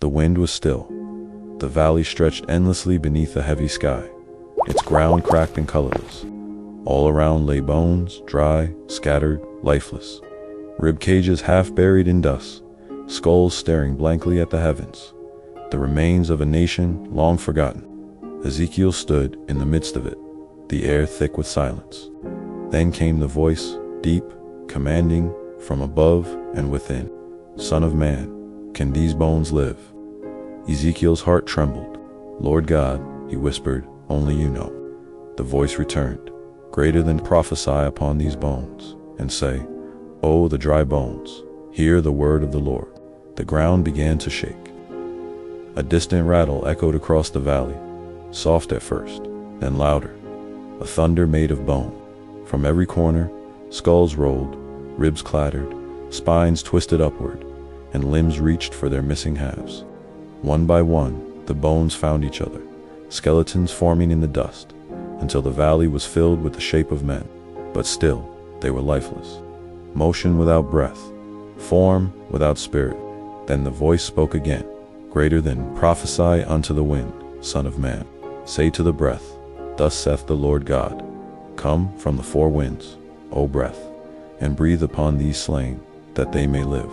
The wind was still. The valley stretched endlessly beneath a heavy sky, its ground cracked and colorless. All around lay bones, dry, scattered, lifeless. Rib cages half buried in dust, skulls staring blankly at the heavens. The remains of a nation long forgotten. Ezekiel stood in the midst of it, the air thick with silence. Then came the voice, deep, commanding, from above and within. "Son of man, can these bones live?" Ezekiel's heart trembled. "Lord God," he whispered, "only you know." The voice returned, "Greater than prophesy upon these bones, and say, O the dry bones, hear the word of the Lord." The ground began to shake. A distant rattle echoed across the valley, soft at first, then louder. A thunder made of bone. From every corner, skulls rolled, ribs clattered, spines twisted upward, and limbs reached for their missing halves. One by one, the bones found each other, skeletons forming in the dust, until the valley was filled with the shape of men. But still, they were lifeless. Motion without breath, form without spirit. Then the voice spoke again, "Greater than prophesy unto the wind, Son of man. Say to the breath, Thus saith the Lord God, Come from the four winds, O breath, and breathe upon these slain, that they may live."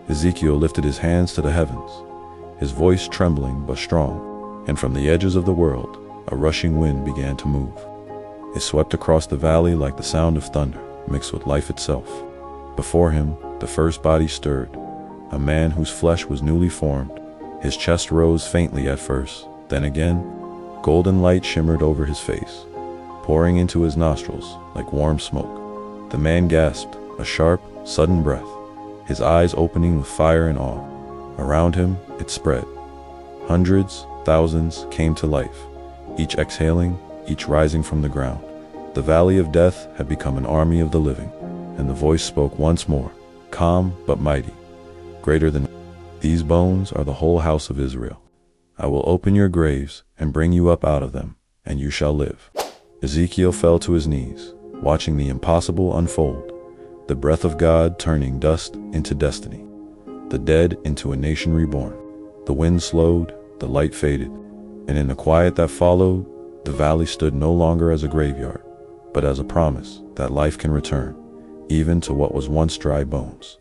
Ezekiel lifted his hands to the heavens, his voice trembling but strong, and from the edges of the world, a rushing wind began to move. It swept across the valley like the sound of thunder, mixed with life itself. Before him, the first body stirred, a man whose flesh was newly formed. His chest rose faintly at first, then again, golden light shimmered over his face, pouring into his nostrils like warm smoke. The man gasped, a sharp, sudden breath, his eyes opening with fire and awe. Around him, it spread. Hundreds, thousands came to life, each exhaling, each rising from the ground. The valley of death had become an army of the living, and the voice spoke once more, calm but mighty, "Greater than these bones are the whole house of Israel. I will open your graves and bring you up out of them, and you shall live." Ezekiel fell to his knees, watching the impossible unfold, the breath of God turning dust into destiny, the dead into a nation reborn. The wind slowed, the light faded, and in the quiet that followed, the valley stood no longer as a graveyard, but as a promise that life can return, even to what was once dry bones.